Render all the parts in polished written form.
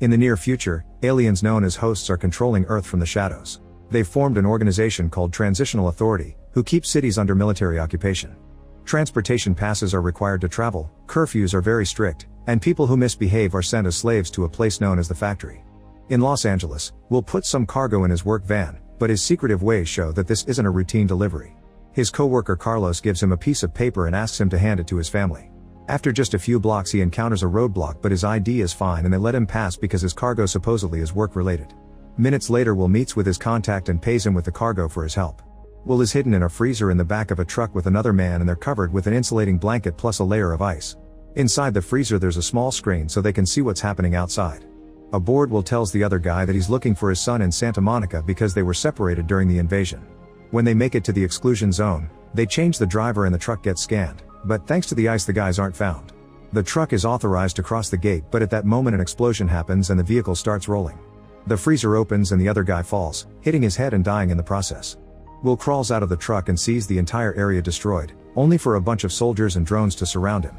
In the near future, aliens known as hosts are controlling Earth from the shadows. They've formed an organization called Transitional Authority, who keep cities under military occupation. Transportation passes are required to travel, curfews are very strict, and people who misbehave are sent as slaves to a place known as the factory. In Los Angeles, Will put some cargo in his work van, but his secretive ways show that this isn't a routine delivery. His co-worker Carlos gives him a piece of paper and asks him to hand it to his family. After just a few blocks he encounters a roadblock, but his ID is fine and they let him pass because his cargo supposedly is work-related. Minutes later Will meets with his contact and pays him with the cargo for his help. Will is hidden in a freezer in the back of a truck with another man and they're covered with an insulating blanket plus a layer of ice. Inside the freezer there's a small screen so they can see what's happening outside. Aboard Will tells the other guy that he's looking for his son in Santa Monica because they were separated during the invasion. When they make it to the exclusion zone, they change the driver and the truck gets scanned, but thanks to the ice the guys aren't found. The truck is authorized to cross the gate, but at that moment an explosion happens and the vehicle starts rolling. The freezer opens and the other guy falls, hitting his head and dying in the process. Will crawls out of the truck and sees the entire area destroyed, only for a bunch of soldiers and drones to surround him.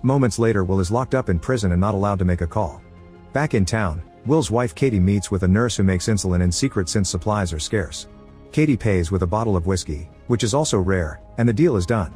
Moments later Will is locked up in prison and not allowed to make a call. Back in town, Will's wife Katie meets with a nurse who makes insulin in secret since supplies are scarce. Katie pays with a bottle of whiskey, which is also rare, and the deal is done.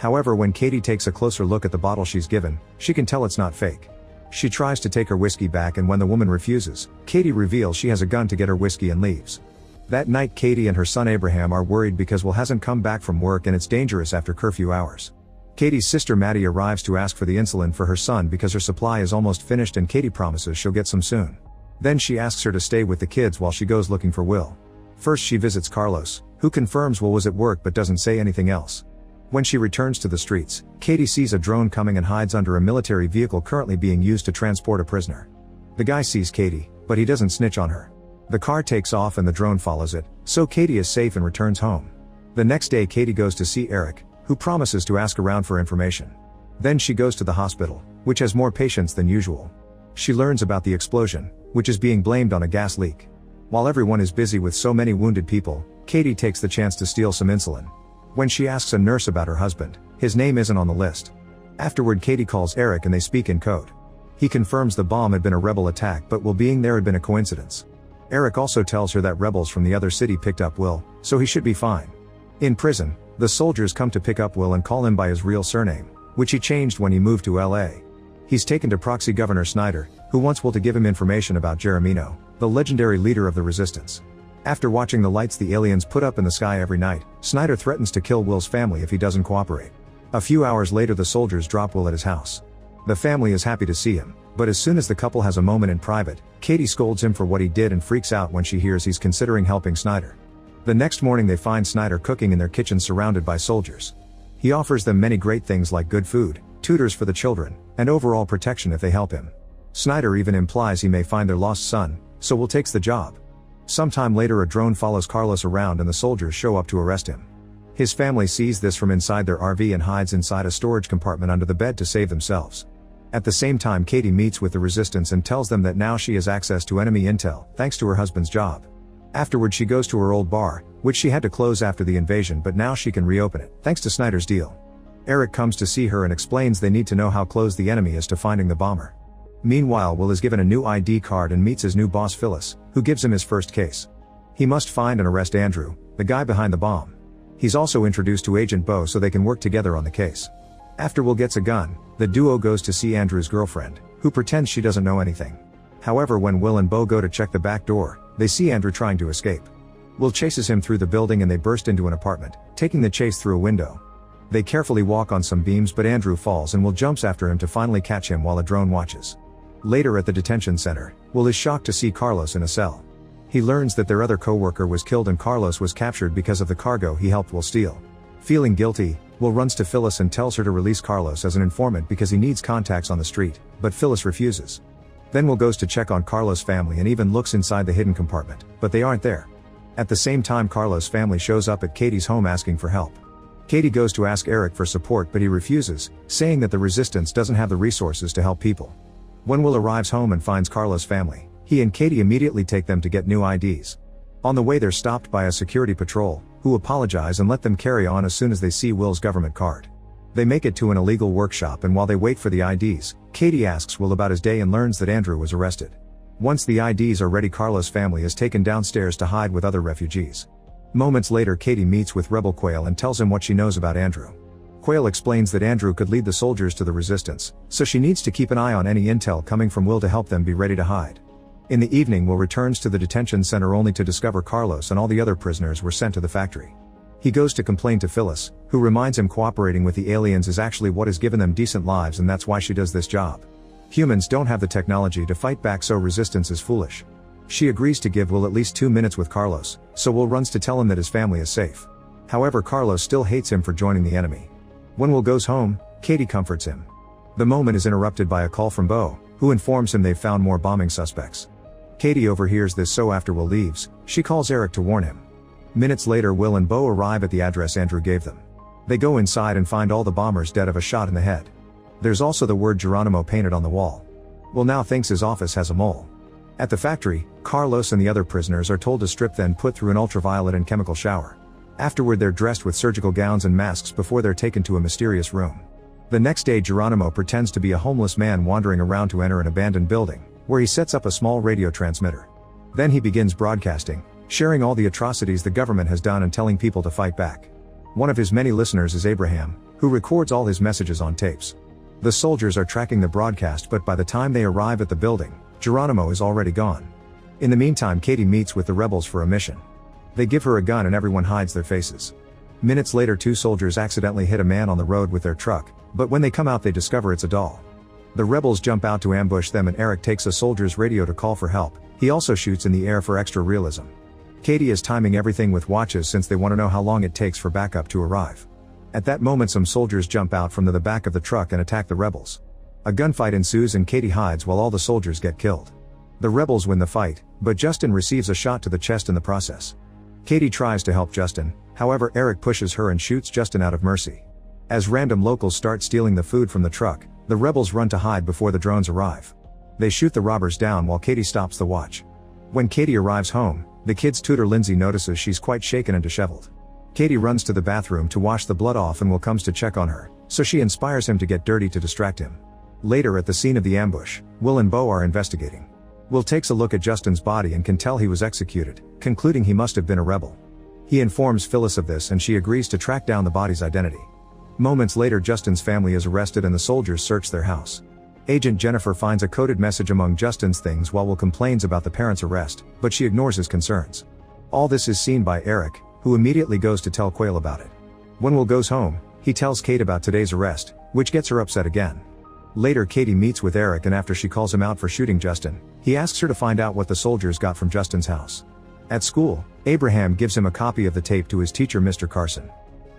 However, when Katie takes a closer look at the bottle she's given, she can tell it's not fake. She tries to take her whiskey back and when the woman refuses, Katie reveals she has a gun to get her whiskey and leaves. That night Katie and her son Abraham are worried because Will hasn't come back from work and it's dangerous after curfew hours. Katie's sister Maddie arrives to ask for the insulin for her son because her supply is almost finished and Katie promises she'll get some soon. Then she asks her to stay with the kids while she goes looking for Will. First she visits Carlos, who confirms Will was at work but doesn't say anything else. When she returns to the streets, Katie sees a drone coming and hides under a military vehicle currently being used to transport a prisoner. The guy sees Katie, but he doesn't snitch on her. The car takes off and the drone follows it, so Katie is safe and returns home. The next day Katie goes to see Eric, who promises to ask around for information. Then she goes to the hospital, which has more patients than usual. She learns about the explosion, which is being blamed on a gas leak. While everyone is busy with so many wounded people, Katie takes the chance to steal some insulin. When she asks a nurse about her husband, his name isn't on the list. Afterward Katie calls Eric and they speak in code. He confirms the bomb had been a rebel attack but Will being there had been a coincidence. Eric also tells her that rebels from the other city picked up Will, so he should be fine. In prison, the soldiers come to pick up Will and call him by his real surname, which he changed when he moved to LA. He's taken to proxy Governor Snyder, who wants Will to give him information about Jeremino, the legendary leader of the resistance. After watching the lights the aliens put up in the sky every night, Snyder threatens to kill Will's family if he doesn't cooperate. A few hours later the soldiers drop Will at his house. The family is happy to see him, but as soon as the couple has a moment in private, Katie scolds him for what he did and freaks out when she hears he's considering helping Snyder. The next morning they find Snyder cooking in their kitchen surrounded by soldiers. He offers them many great things like good food, tutors for the children, and overall protection if they help him. Snyder even implies he may find their lost son, so Will takes the job. Sometime later a drone follows Carlos around and the soldiers show up to arrest him. His family sees this from inside their RV and hides inside a storage compartment under the bed to save themselves. At the same time Katie meets with the resistance and tells them that now she has access to enemy intel, thanks to her husband's job. Afterward she goes to her old bar, which she had to close after the invasion but now she can reopen it, thanks to Snyder's deal. Eric comes to see her and explains they need to know how close the enemy is to finding the bomber. Meanwhile Will is given a new ID card and meets his new boss Phyllis, who gives him his first case. He must find and arrest Andrew, the guy behind the bomb. He's also introduced to Agent Bo so they can work together on the case. After Will gets a gun, the duo goes to see Andrew's girlfriend, who pretends she doesn't know anything. However, when Will and Bo go to check the back door, they see Andrew trying to escape. Will chases him through the building and they burst into an apartment, taking the chase through a window. They carefully walk on some beams but Andrew falls and Will jumps after him to finally catch him while a drone watches. Later at the detention center, Will is shocked to see Carlos in a cell. He learns that their other co-worker was killed and Carlos was captured because of the cargo he helped Will steal. Feeling guilty, Will runs to Phyllis and tells her to release Carlos as an informant because he needs contacts on the street, but Phyllis refuses. Then Will goes to check on Carlos' family and even looks inside the hidden compartment, but they aren't there. At the same time Carlos' family shows up at Katie's home asking for help. Katie goes to ask Eric for support but he refuses, saying that the resistance doesn't have the resources to help people. When Will arrives home and finds Carlos' family, he and Katie immediately take them to get new IDs. On the way they're stopped by a security patrol, who apologize and let them carry on as soon as they see Will's government card. They make it to an illegal workshop and while they wait for the IDs, Katie asks Will about his day and learns that Andrew was arrested. Once the IDs are ready, Carlos' family is taken downstairs to hide with other refugees. Moments later, Katie meets with Rebel Quail and tells him what she knows about Andrew. Quail explains that Andrew could lead the soldiers to the resistance, so she needs to keep an eye on any intel coming from Will to help them be ready to hide. In the evening, Will returns to the detention center only to discover Carlos and all the other prisoners were sent to the factory. He goes to complain to Phyllis, who reminds him cooperating with the aliens is actually what has given them decent lives and that's why she does this job. Humans don't have the technology to fight back, so resistance is foolish. She agrees to give Will at least 2 minutes with Carlos, so Will runs to tell him that his family is safe. However, Carlos still hates him for joining the enemy. When Will goes home, Katie comforts him. The moment is interrupted by a call from Bo, who informs him they've found more bombing suspects. Katie overhears this, so after Will leaves, she calls Eric to warn him. Minutes later, Will and Bo arrive at the address Andrew gave them. They go inside and find all the bombers dead of a shot in the head. There's also the word Geronimo painted on the wall. Will now thinks his office has a mole. At the factory, Carlos and the other prisoners are told to strip, then put through an ultraviolet and chemical shower. Afterward, they're dressed with surgical gowns and masks before they're taken to a mysterious room. The next day, Geronimo pretends to be a homeless man wandering around to enter an abandoned building, where he sets up a small radio transmitter. Then he begins broadcasting, sharing all the atrocities the government has done and telling people to fight back. One of his many listeners is Abraham, who records all his messages on tapes. The soldiers are tracking the broadcast, but by the time they arrive at the building, Geronimo is already gone. In the meantime, Katie meets with the rebels for a mission. They give her a gun and everyone hides their faces. Minutes later, 2 soldiers accidentally hit a man on the road with their truck, but when they come out they discover it's a doll. The rebels jump out to ambush them and Eric takes a soldier's radio to call for help. He also shoots in the air for extra realism. Katie is timing everything with watches since they want to know how long it takes for backup to arrive. At that moment, some soldiers jump out from the back of the truck and attack the rebels. A gunfight ensues and Katie hides while all the soldiers get killed. The rebels win the fight, but Justin receives a shot to the chest in the process. Katie tries to help Justin, however Eric pushes her and shoots Justin out of mercy. As random locals start stealing the food from the truck, the rebels run to hide before the drones arrive. They shoot the robbers down while Katie stops the watch. When Katie arrives home, the kid's tutor Lindsay notices she's quite shaken and disheveled. Katie runs to the bathroom to wash the blood off and Will comes to check on her, so she inspires him to get dirty to distract him. Later at the scene of the ambush, Will and Bo are investigating. Will takes a look at Justin's body and can tell he was executed, concluding he must have been a rebel. He informs Phyllis of this and she agrees to track down the body's identity. Moments later, Justin's family is arrested and the soldiers search their house. Agent Jennifer finds a coded message among Justin's things while Will complains about the parents' arrest, but she ignores his concerns. All this is seen by Eric, who immediately goes to tell Quail about it. When Will goes home, he tells Kate about today's arrest, which gets her upset again. Later, Katie meets with Eric and after she calls him out for shooting Justin, he asks her to find out what the soldiers got from Justin's house. At school, Abraham gives him a copy of the tape to his teacher Mr. Carson.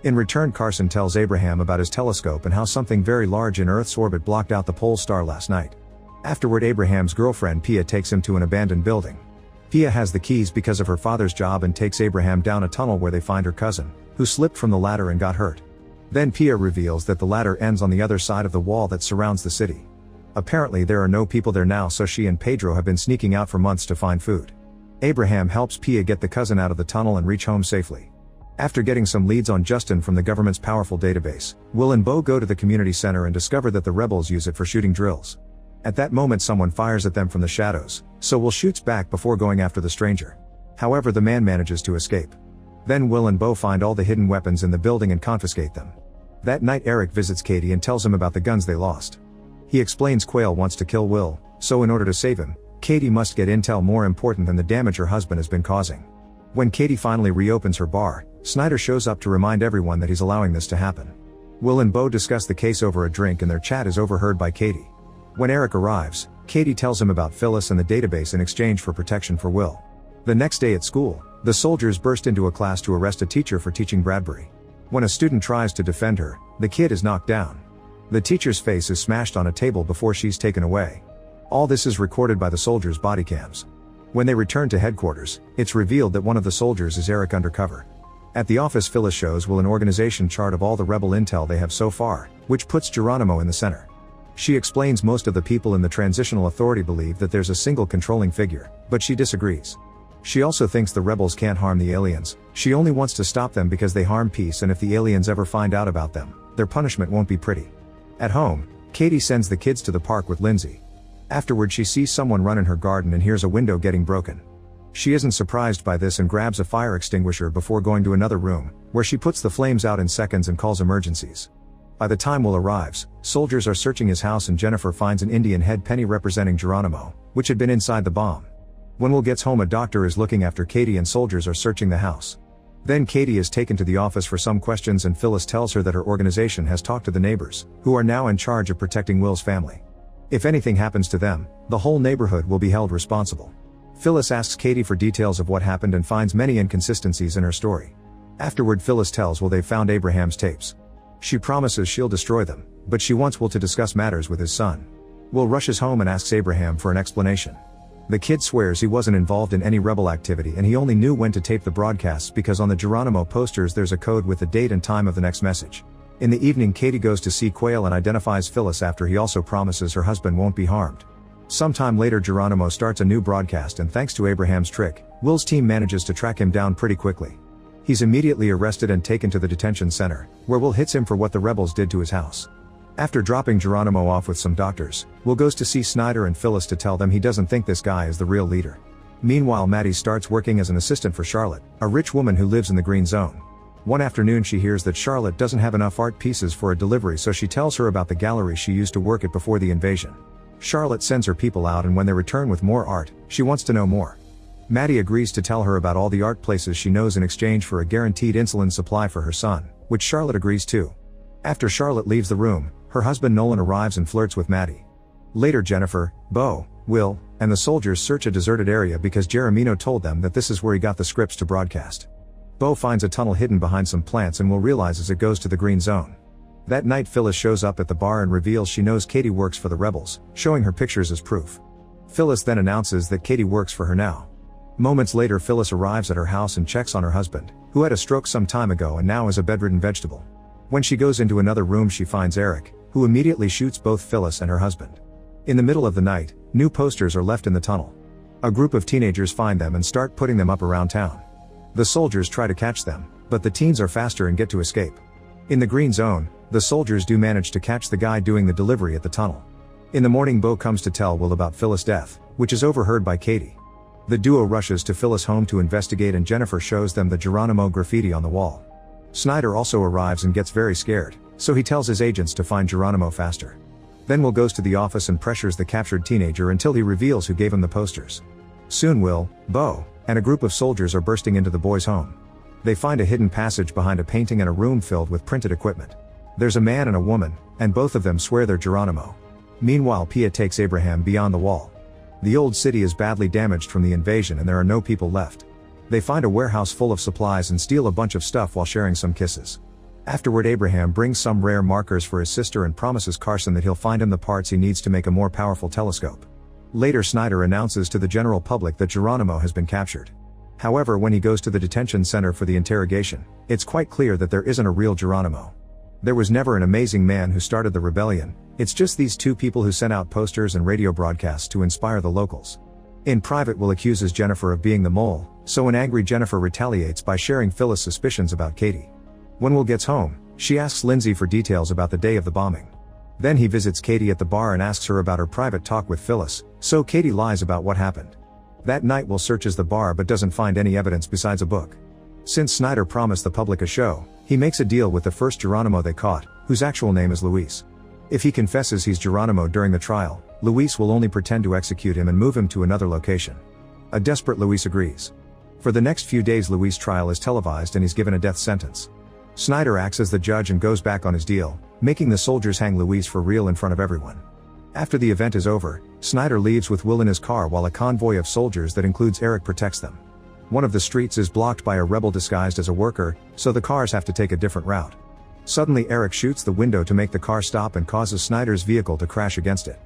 In return, Carson tells Abraham about his telescope and how something very large in Earth's orbit blocked out the pole star last night. Afterward, Abraham's girlfriend Pia takes him to an abandoned building. Pia has the keys because of her father's job and takes Abraham down a tunnel where they find her cousin, who slipped from the ladder and got hurt. Then Pia reveals that the ladder ends on the other side of the wall that surrounds the city. Apparently there are no people there now, so she and Pedro have been sneaking out for months to find food. Abraham helps Pia get the cousin out of the tunnel and reach home safely. After getting some leads on Justin from the government's powerful database, Will and Bo go to the community center and discover that the rebels use it for shooting drills. At that moment, someone fires at them from the shadows, so Will shoots back before going after the stranger. However, the man manages to escape. Then Will and Bo find all the hidden weapons in the building and confiscate them. That night, Eric visits Katie and tells him about the guns they lost. He explains Quail wants to kill Will, so in order to save him, Katie must get intel more important than the damage her husband has been causing. When Katie finally reopens her bar, Snyder shows up to remind everyone that he's allowing this to happen. Will and Bo discuss the case over a drink and their chat is overheard by Katie. When Eric arrives, Katie tells him about Phyllis and the database in exchange for protection for Will. The next day at school, the soldiers burst into a class to arrest a teacher for teaching Bradbury. When a student tries to defend her, the kid is knocked down. The teacher's face is smashed on a table before she's taken away. All this is recorded by the soldiers' body cams. When they return to headquarters, it's revealed that one of the soldiers is Eric undercover. At the office, Phyllis shows Will an organization chart of all the rebel intel they have so far, which puts Geronimo in the center. She explains most of the people in the Transitional Authority believe that there's a single controlling figure, but she disagrees. She also thinks the rebels can't harm the aliens, she only wants to stop them because they harm peace, and if the aliens ever find out about them, their punishment won't be pretty. At home, Katie sends the kids to the park with Lindsay. Afterward she sees someone run in her garden and hears a window getting broken. She isn't surprised by this and grabs a fire extinguisher before going to another room, where she puts the flames out in seconds and calls emergencies. By the time Will arrives, soldiers are searching his house and Jennifer finds an Indian head penny representing Geronimo, which had been inside the bomb. When Will gets home, a doctor is looking after Katie and soldiers are searching the house. Then Katie is taken to the office for some questions and Phyllis tells her that her organization has talked to the neighbors, who are now in charge of protecting Will's family. If anything happens to them, the whole neighborhood will be held responsible. Phyllis asks Katie for details of what happened and finds many inconsistencies in her story. Afterward Phyllis tells Will they've found Abraham's tapes. She promises she'll destroy them, but she wants Will to discuss matters with his son. Will rushes home and asks Abraham for an explanation. The kid swears he wasn't involved in any rebel activity and he only knew when to tape the broadcasts because on the Geronimo posters there's a code with the date and time of the next message. In the evening Katie goes to see Quayle and identifies Phyllis after he also promises her husband won't be harmed. Sometime later Geronimo starts a new broadcast and thanks to Abraham's trick, Will's team manages to track him down pretty quickly. He's immediately arrested and taken to the detention center, where Will hits him for what the rebels did to his house. After dropping Geronimo off with some doctors, Will goes to see Snyder and Phyllis to tell them he doesn't think this guy is the real leader. Meanwhile Maddie starts working as an assistant for Charlotte, a rich woman who lives in the Green Zone. One afternoon she hears that Charlotte doesn't have enough art pieces for a delivery, so she tells her about the gallery she used to work at before the invasion. Charlotte sends her people out and when they return with more art, she wants to know more. Maddie agrees to tell her about all the art places she knows in exchange for a guaranteed insulin supply for her son, which Charlotte agrees to. After Charlotte leaves the room, her husband Nolan arrives and flirts with Maddie. Later Jennifer, Bo, Will, and the soldiers search a deserted area because Jeremino told them that this is where he got the scripts to broadcast. Bo finds a tunnel hidden behind some plants and Will realizes it goes to the Green Zone. That night Phyllis shows up at the bar and reveals she knows Katie works for the rebels, showing her pictures as proof. Phyllis then announces that Katie works for her now. Moments later Phyllis arrives at her house and checks on her husband, who had a stroke some time ago and now is a bedridden vegetable. When she goes into another room she finds Eric, who immediately shoots both Phyllis and her husband. In the middle of the night, new posters are left in the tunnel. A group of teenagers find them and start putting them up around town. The soldiers try to catch them, but the teens are faster and get to escape. In the Green Zone, the soldiers do manage to catch the guy doing the delivery at the tunnel. In the morning Bo comes to tell Will about Phyllis' death, which is overheard by Katie. The duo rushes to Phyllis' home to investigate and Jennifer shows them the Geronimo graffiti on the wall. Snyder also arrives and gets very scared, so he tells his agents to find Geronimo faster. Then Will goes to the office and pressures the captured teenager until he reveals who gave him the posters. Soon Will, Bo, and a group of soldiers are bursting into the boy's home. They find a hidden passage behind a painting and a room filled with printed equipment. There's a man and a woman, and both of them swear they're Geronimo. Meanwhile Pia takes Abraham beyond the wall. The old city is badly damaged from the invasion and there are no people left. They find a warehouse full of supplies and steal a bunch of stuff while sharing some kisses. Afterward Abraham brings some rare markers for his sister and promises Carson that he'll find him the parts he needs to make a more powerful telescope. Later Snyder announces to the general public that Geronimo has been captured. However, when he goes to the detention center for the interrogation, it's quite clear that there isn't a real Geronimo. There was never an amazing man who started the rebellion, it's just these two people who sent out posters and radio broadcasts to inspire the locals. In private Will accuses Jennifer of being the mole, so an angry Jennifer retaliates by sharing Phyllis' suspicions about Katie. When Will gets home, she asks Lindsay for details about the day of the bombing. Then he visits Katie at the bar and asks her about her private talk with Phyllis, so Katie lies about what happened. That night Will searches the bar but doesn't find any evidence besides a book. Since Snyder promised the public a show, he makes a deal with the first Geronimo they caught, whose actual name is Luis. If he confesses he's Geronimo during the trial, Luis will only pretend to execute him and move him to another location. A desperate Luis agrees. For the next few days Luis' trial is televised and he's given a death sentence. Snyder acts as the judge and goes back on his deal, making the soldiers hang Luis for real in front of everyone. After the event is over, Snyder leaves with Will in his car while a convoy of soldiers that includes Eric protects them. One of the streets is blocked by a rebel disguised as a worker, so the cars have to take a different route. Suddenly Eric shoots the window to make the car stop and causes Snyder's vehicle to crash against it.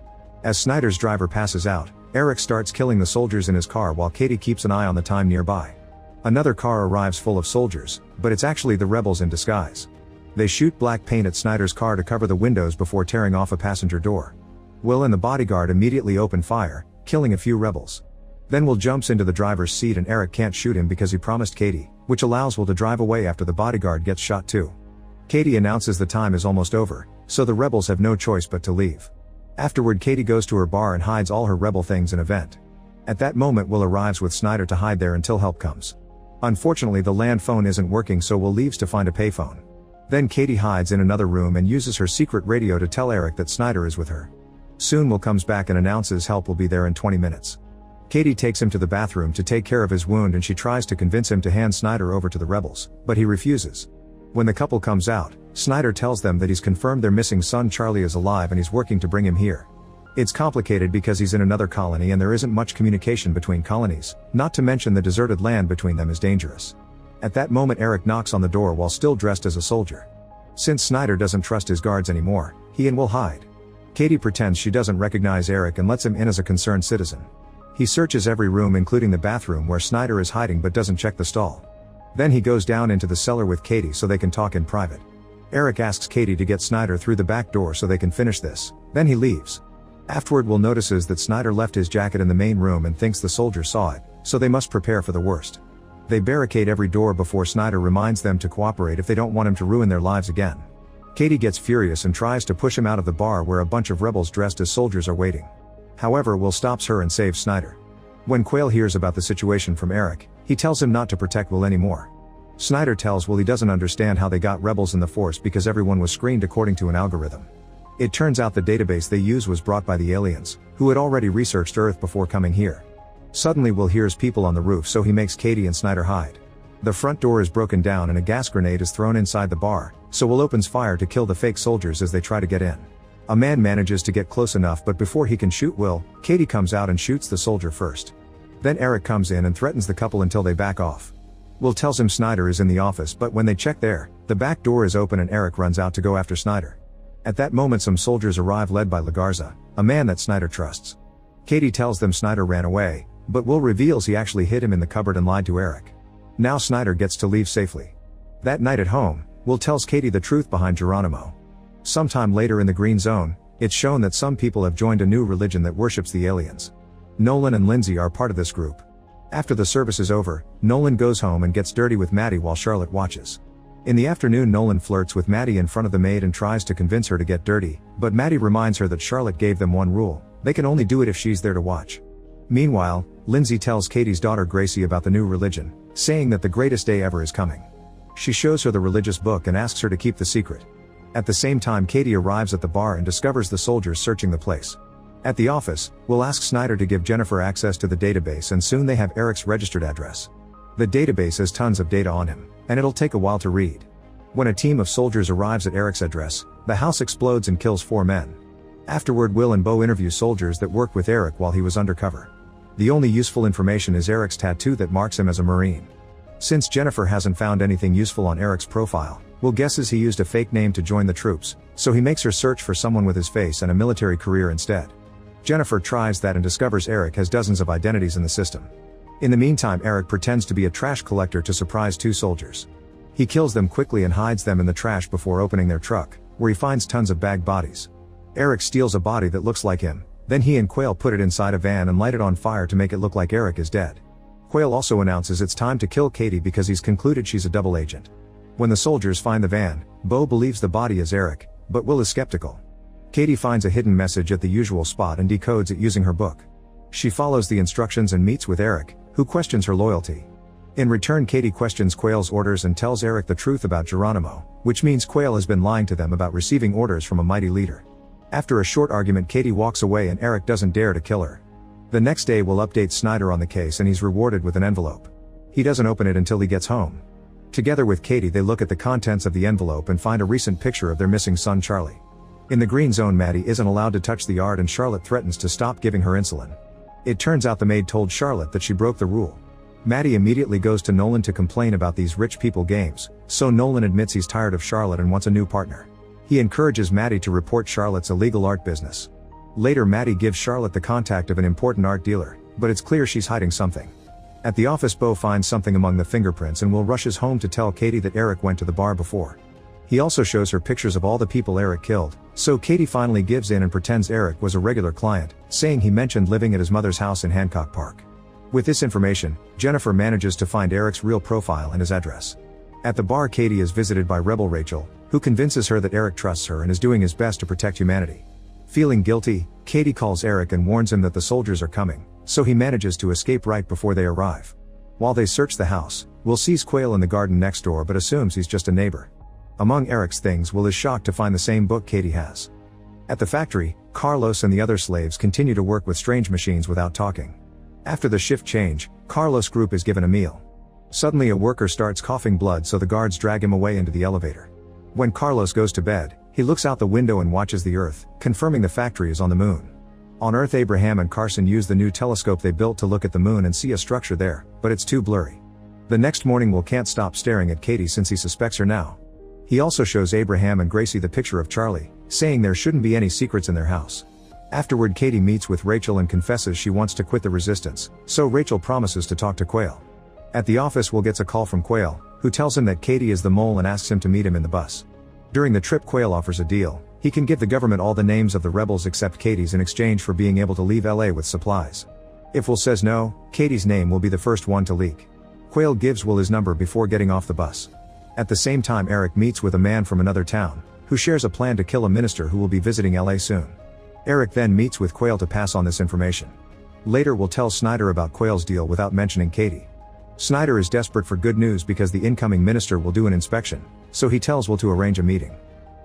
As Snyder's driver passes out, Eric starts killing the soldiers in his car while Katie keeps an eye on the time nearby. Another car arrives full of soldiers, but it's actually the rebels in disguise. They shoot black paint at Snyder's car to cover the windows before tearing off a passenger door. Will and the bodyguard immediately open fire, killing a few rebels. Then Will jumps into the driver's seat and Eric can't shoot him because he promised Katie, which allows Will to drive away after the bodyguard gets shot too. Katie announces the time is almost over, so the rebels have no choice but to leave. Afterward, Katie goes to her bar and hides all her rebel things in a vent. At that moment, Will arrives with Snyder to hide there until help comes. Unfortunately, the land phone isn't working, so Will leaves to find a payphone. Then Katie hides in another room and uses her secret radio to tell Eric that Snyder is with her. Soon Will comes back and announces help will be there in 20 minutes. Katie takes him to the bathroom to take care of his wound, and she tries to convince him to hand Snyder over to the rebels, but he refuses. When the couple comes out, Snyder tells them that he's confirmed their missing son Charlie is alive and he's working to bring him here. It's complicated because he's in another colony and there isn't much communication between colonies, not to mention the deserted land between them is dangerous. At that moment, Eric knocks on the door while still dressed as a soldier. Since Snyder doesn't trust his guards anymore, he and Will hide. Katie pretends she doesn't recognize Eric and lets him in as a concerned citizen. He searches every room including the bathroom where Snyder is hiding but doesn't check the stall. Then he goes down into the cellar with Katie so they can talk in private. Eric asks Katie to get Snyder through the back door so they can finish this, then he leaves. Afterward, Will notices that Snyder left his jacket in the main room and thinks the soldiers saw it, so they must prepare for the worst. They barricade every door before Snyder reminds them to cooperate if they don't want him to ruin their lives again. Katie gets furious and tries to push him out of the bar where a bunch of rebels dressed as soldiers are waiting. However, Will stops her and saves Snyder. When Quayle hears about the situation from Eric, he tells him not to protect Will anymore. Snyder tells Will he doesn't understand how they got rebels in the force because everyone was screened according to an algorithm. It turns out the database they use was brought by the aliens, who had already researched Earth before coming here. Suddenly Will hears people on the roof, so he makes Katie and Snyder hide. The front door is broken down and a gas grenade is thrown inside the bar, so Will opens fire to kill the fake soldiers as they try to get in. A man manages to get close enough, but before he can shoot Will, Katie comes out and shoots the soldier first. Then Eric comes in and threatens the couple until they back off. Will tells him Snyder is in the office, but when they check there, the back door is open and Eric runs out to go after Snyder. At that moment, some soldiers arrive led by Lagarza, a man that Snyder trusts. Katie tells them Snyder ran away, but Will reveals he actually hid him in the cupboard and lied to Eric. Now Snyder gets to leave safely. That night at home, Will tells Katie the truth behind Geronimo. Sometime later in the Green Zone, it's shown that some people have joined a new religion that worships the aliens. Nolan and Lindsay are part of this group. After the service is over, Nolan goes home and gets dirty with Maddie while Charlotte watches. In the afternoon, Nolan flirts with Maddie in front of the maid and tries to convince her to get dirty, but Maddie reminds her that Charlotte gave them one rule: they can only do it if she's there to watch. Meanwhile, Lindsay tells Katie's daughter Gracie about the new religion, saying that the greatest day ever is coming. She shows her the religious book and asks her to keep the secret. At the same time, Katie arrives at the bar and discovers the soldiers searching the place. At the office, Will asks Snyder to give Jennifer access to the database, and soon they have Eric's registered address. The database has tons of data on him, and it'll take a while to read. When a team of soldiers arrives at Eric's address, the house explodes and kills 4 men. Afterward, Will and Bo interview soldiers that worked with Eric while he was undercover. The only useful information is Eric's tattoo that marks him as a Marine. Since Jennifer hasn't found anything useful on Eric's profile, Will guesses he used a fake name to join the troops, so he makes her search for someone with his face and a military career instead. Jennifer tries that and discovers Eric has dozens of identities in the system. In the meantime, Eric pretends to be a trash collector to surprise 2 soldiers. He kills them quickly and hides them in the trash before opening their truck, where he finds tons of bagged bodies. Eric steals a body that looks like him, then he and Quayle put it inside a van and light it on fire to make it look like Eric is dead. Quayle also announces it's time to kill Katie because he's concluded she's a double agent. When the soldiers find the van, Bo believes the body is Eric, but Will is skeptical. Katie finds a hidden message at the usual spot and decodes it using her book. She follows the instructions and meets with Eric, who questions her loyalty. In return, Katie questions Quayle's orders and tells Eric the truth about Geronimo, which means Quayle has been lying to them about receiving orders from a mighty leader. After a short argument, Katie walks away and Eric doesn't dare to kill her. The next day, Will updates Snyder on the case and he's rewarded with an envelope. He doesn't open it until he gets home. Together with Katie, they look at the contents of the envelope and find a recent picture of their missing son Charlie. In the Green Zone, Maddie isn't allowed to touch the yard and Charlotte threatens to stop giving her insulin. It turns out the maid told Charlotte that she broke the rule. Maddie immediately goes to Nolan to complain about these rich people games, so Nolan admits he's tired of Charlotte and wants a new partner. He encourages Maddie to report Charlotte's illegal art business. Later, Maddie gives Charlotte the contact of an important art dealer, but it's clear she's hiding something. At the office, Bo finds something among the fingerprints and Will rushes home to tell Katie that Eric went to the bar before. He also shows her pictures of all the people Eric killed, so Katie finally gives in and pretends Eric was a regular client, saying he mentioned living at his mother's house in Hancock Park. With this information, Jennifer manages to find Eric's real profile and his address. At the bar, Katie is visited by Rebel Rachel, who convinces her that Eric trusts her and is doing his best to protect humanity. Feeling guilty, Katie calls Eric and warns him that the soldiers are coming, so he manages to escape right before they arrive. While they search the house, Will sees Quayle in the garden next door but assumes he's just a neighbor. Among Eric's things, Will is shocked to find the same book Katie has. At the factory, Carlos and the other slaves continue to work with strange machines without talking. After the shift change, Carlos' group is given a meal. Suddenly a worker starts coughing blood, so the guards drag him away into the elevator. When Carlos goes to bed, he looks out the window and watches the Earth, confirming the factory is on the moon. On Earth, Abraham and Carson use the new telescope they built to look at the moon and see a structure there, but it's too blurry. The next morning, Will can't stop staring at Katie since he suspects her now. He also shows Abraham and Gracie the picture of Charlie, saying there shouldn't be any secrets in their house. Afterward, Katie meets with Rachel and confesses she wants to quit the resistance, so Rachel promises to talk to Quayle. At the office, Will gets a call from Quayle, who tells him that Katie is the mole and asks him to meet him in the bus. During the trip, Quayle offers a deal. He can give the government all the names of the rebels except Katie's in exchange for being able to leave LA with supplies. If Will says no, Katie's name will be the first one to leak. Quayle gives Will his number before getting off the bus. At the same time, Eric meets with a man from another town, who shares a plan to kill a minister who will be visiting LA soon. Eric then meets with Quayle to pass on this information. Later, Will tell Snyder about Quayle's deal without mentioning Katie. Snyder is desperate for good news because the incoming minister will do an inspection, so he tells Will to arrange a meeting.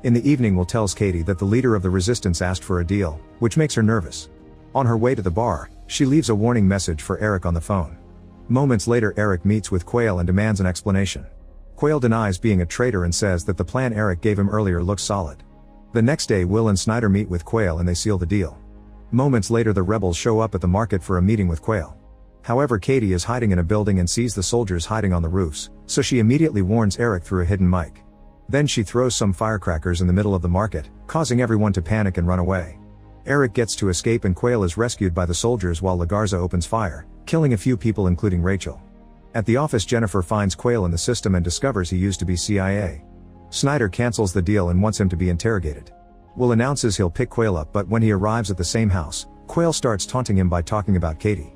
In the evening, Will tells Katie that the leader of the resistance asked for a deal, which makes her nervous. On her way to the bar, she leaves a warning message for Eric on the phone. Moments later, Eric meets with Quayle and demands an explanation. Quayle denies being a traitor and says that the plan Eric gave him earlier looks solid. The next day, Will and Snyder meet with Quayle and they seal the deal. Moments later, the rebels show up at the market for a meeting with Quayle. However, Katie is hiding in a building and sees the soldiers hiding on the roofs, so she immediately warns Eric through a hidden mic. Then she throws some firecrackers in the middle of the market, causing everyone to panic and run away. Eric gets to escape and Quayle is rescued by the soldiers while Lagarza opens fire, killing a few people including Rachel. At the office, Jennifer finds Quayle in the system and discovers he used to be CIA. Snyder cancels the deal and wants him to be interrogated. Will announces he'll pick Quayle up, but when he arrives at the same house, Quayle starts taunting him by talking about Katie.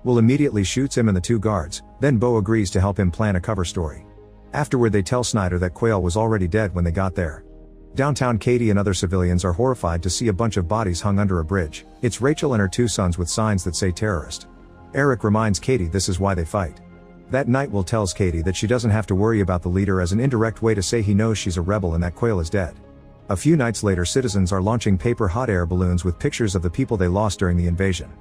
Will immediately shoots him and the two guards, then Bo agrees to help him plan a cover story. Afterward, they tell Snyder that Quayle was already dead when they got there. Downtown, Katie and other civilians are horrified to see a bunch of bodies hung under a bridge. It's Rachel and her two sons with signs that say terrorist. Eric reminds Katie this is why they fight. That night, Will tells Katie that she doesn't have to worry about the leader as an indirect way to say he knows she's a rebel and that Quayle is dead. A few nights later, citizens are launching paper hot air balloons with pictures of the people they lost during the invasion.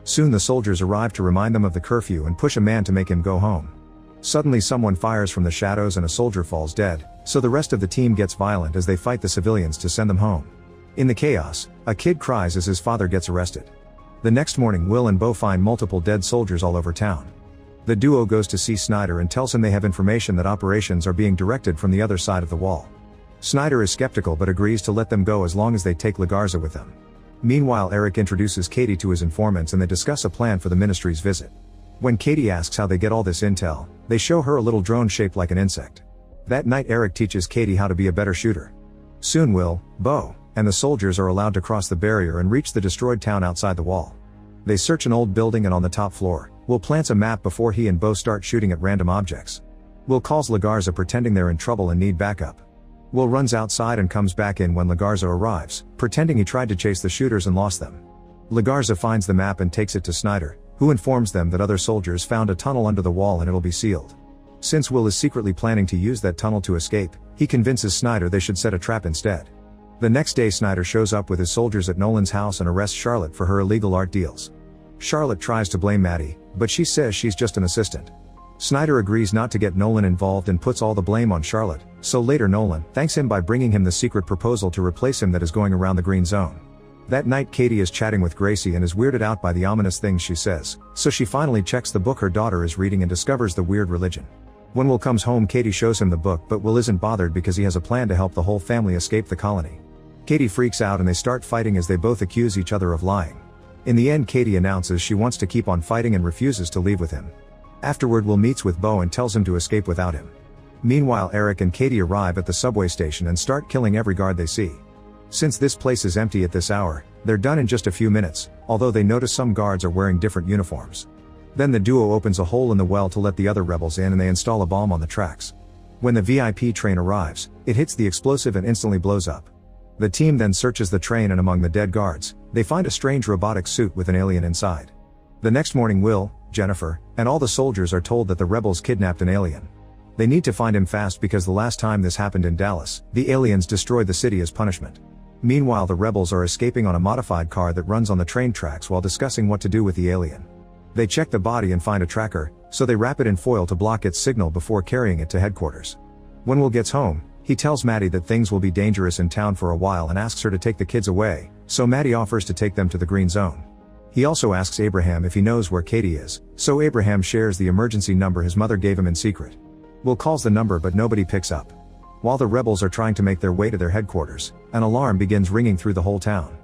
Soon the soldiers arrive to remind them of the curfew and push a man to make him go home. Suddenly someone fires from the shadows and a soldier falls dead, so the rest of the team gets violent as they fight the civilians to send them home. In the chaos, a kid cries as his father gets arrested. The next morning, Will and Bo find multiple dead soldiers all over town. The duo goes to see Snyder and tells him they have information that operations are being directed from the other side of the wall. Snyder is skeptical but agrees to let them go as long as they take Lagarza with them. Meanwhile, Eric introduces Katie to his informants and they discuss a plan for the ministry's visit. When Katie asks how they get all this intel, they show her a little drone shaped like an insect. That night, Eric teaches Katie how to be a better shooter. Soon Will, Bo, and the soldiers are allowed to cross the barrier and reach the destroyed town outside the wall. They search an old building and on the top floor, Will plants a map before he and Bo start shooting at random objects. Will calls Lagarza pretending they're in trouble and need backup. Will runs outside and comes back in when Lagarza arrives, pretending he tried to chase the shooters and lost them. Lagarza finds the map and takes it to Snyder, who informs them that other soldiers found a tunnel under the wall and it'll be sealed. Since Will is secretly planning to use that tunnel to escape, he convinces Snyder they should set a trap instead. The next day, Snyder shows up with his soldiers at Nolan's house and arrests Charlotte for her illegal art deals. Charlotte tries to blame Maddie, but she says she's just an assistant. Snyder agrees not to get Nolan involved and puts all the blame on Charlotte, so later Nolan thanks him by bringing him the secret proposal to replace him that is going around the green zone. That night, Katie is chatting with Gracie and is weirded out by the ominous things she says, so she finally checks the book her daughter is reading and discovers the weird religion. When Will comes home, Katie shows him the book, but Will isn't bothered because he has a plan to help the whole family escape the colony. Katie freaks out and they start fighting as they both accuse each other of lying. In the end, Katie announces she wants to keep on fighting and refuses to leave with him. Afterward, Will meets with Bo and tells him to escape without him. Meanwhile, Eric and Katie arrive at the subway station and start killing every guard they see. Since this place is empty at this hour, they're done in just a few minutes, although they notice some guards are wearing different uniforms. Then the duo opens a hole in the well to let the other rebels in and they install a bomb on the tracks. When the VIP train arrives, it hits the explosive and instantly blows up. The team then searches the train, and among the dead guards, they find a strange robotic suit with an alien inside. The next morning, Will, Jennifer, and all the soldiers are told that the rebels kidnapped an alien. They need to find him fast because the last time this happened in Dallas, the aliens destroyed the city as punishment. Meanwhile, the rebels are escaping on a modified car that runs on the train tracks while discussing what to do with the alien. They check the body and find a tracker, so they wrap it in foil to block its signal before carrying it to headquarters. When Will gets home, he tells Maddie that things will be dangerous in town for a while and asks her to take the kids away, so Maddie offers to take them to the green zone. He also asks Abraham if he knows where Katie is, so Abraham shares the emergency number his mother gave him in secret. Will calls the number but nobody picks up. While the rebels are trying to make their way to their headquarters, an alarm begins ringing through the whole town.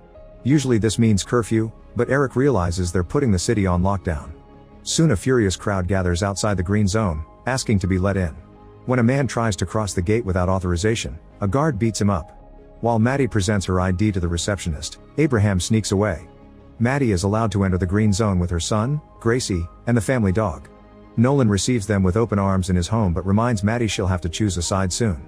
Usually this means curfew, but Eric realizes they're putting the city on lockdown. Soon a furious crowd gathers outside the green zone, asking to be let in. When a man tries to cross the gate without authorization, a guard beats him up. While Maddie presents her ID to the receptionist, Abraham sneaks away. Maddie is allowed to enter the green zone with her son, Gracie, and the family dog. Nolan receives them with open arms in his home but reminds Maddie she'll have to choose a side soon.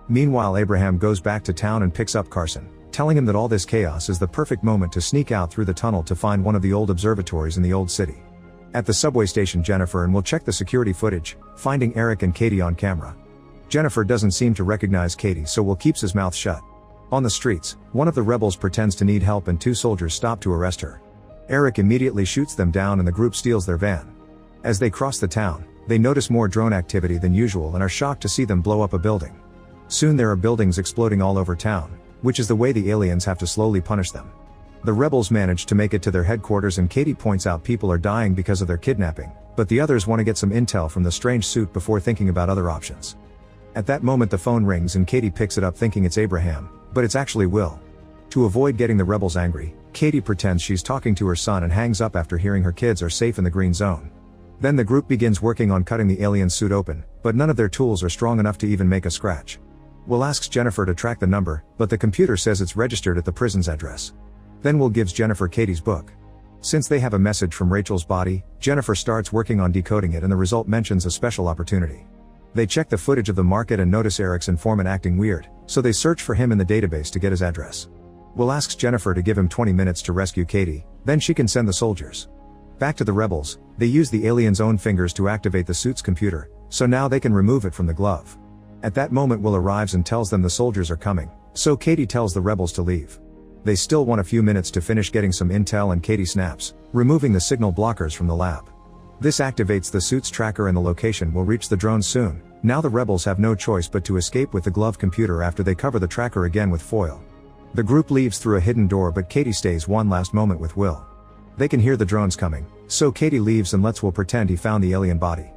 Meanwhile, Abraham goes back to town and picks up Carson, telling him that all this chaos is the perfect moment to sneak out through the tunnel to find one of the old observatories in the old city. At the subway station, Jennifer and Will check the security footage, finding Eric and Katie on camera. Jennifer doesn't seem to recognize Katie, so Will keeps his mouth shut. On the streets, one of the rebels pretends to need help and two soldiers stop to arrest her. Eric immediately shoots them down and the group steals their van. As they cross the town, they notice more drone activity than usual and are shocked to see them blow up a building. Soon there are buildings exploding all over town, which is the way the aliens have to slowly punish them. The rebels manage to make it to their headquarters and Katie points out people are dying because of their kidnapping, but the others want to get some intel from the strange suit before thinking about other options. At that moment the phone rings and Katie picks it up thinking it's Abraham, but it's actually Will. To avoid getting the rebels angry, Katie pretends she's talking to her son and hangs up after hearing her kids are safe in the green zone. Then the group begins working on cutting the alien suit open, but none of their tools are strong enough to even make a scratch. Will asks Jennifer to track the number, but the computer says it's registered at the prison's address. Then Will gives Jennifer Katie's book. Since they have a message from Rachel's body, Jennifer starts working on decoding it and the result mentions a special opportunity. They check the footage of the market and notice Eric's informant acting weird, so they search for him in the database to get his address. Will asks Jennifer to give him 20 minutes to rescue Katie, then she can send the soldiers. Back to the rebels, they use the alien's own fingers to activate the suit's computer, so now they can remove it from the glove. At that moment Will arrives and tells them the soldiers are coming, so Katie tells the rebels to leave. They still want a few minutes to finish getting some intel and Katie snaps, removing the signal blockers from the lab. This activates the suit's tracker and the location will reach the drones soon. Now the rebels have no choice but to escape with the glove computer after they cover the tracker again with foil. The group leaves through a hidden door but Katie stays one last moment with Will. They can hear the drones coming, so Katie leaves and lets Will pretend he found the alien body.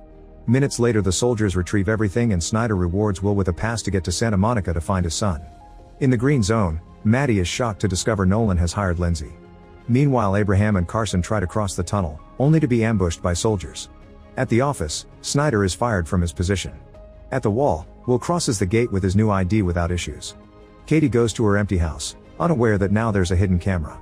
Minutes later the soldiers retrieve everything and Snyder rewards Will with a pass to get to Santa Monica to find his son. In the green zone, Maddie is shocked to discover Nolan has hired Lindsay. Meanwhile Abraham and Carson try to cross the tunnel, only to be ambushed by soldiers. At the office, Snyder is fired from his position. At the wall, Will crosses the gate with his new ID without issues. Katie goes to her empty house, unaware that now there's a hidden camera.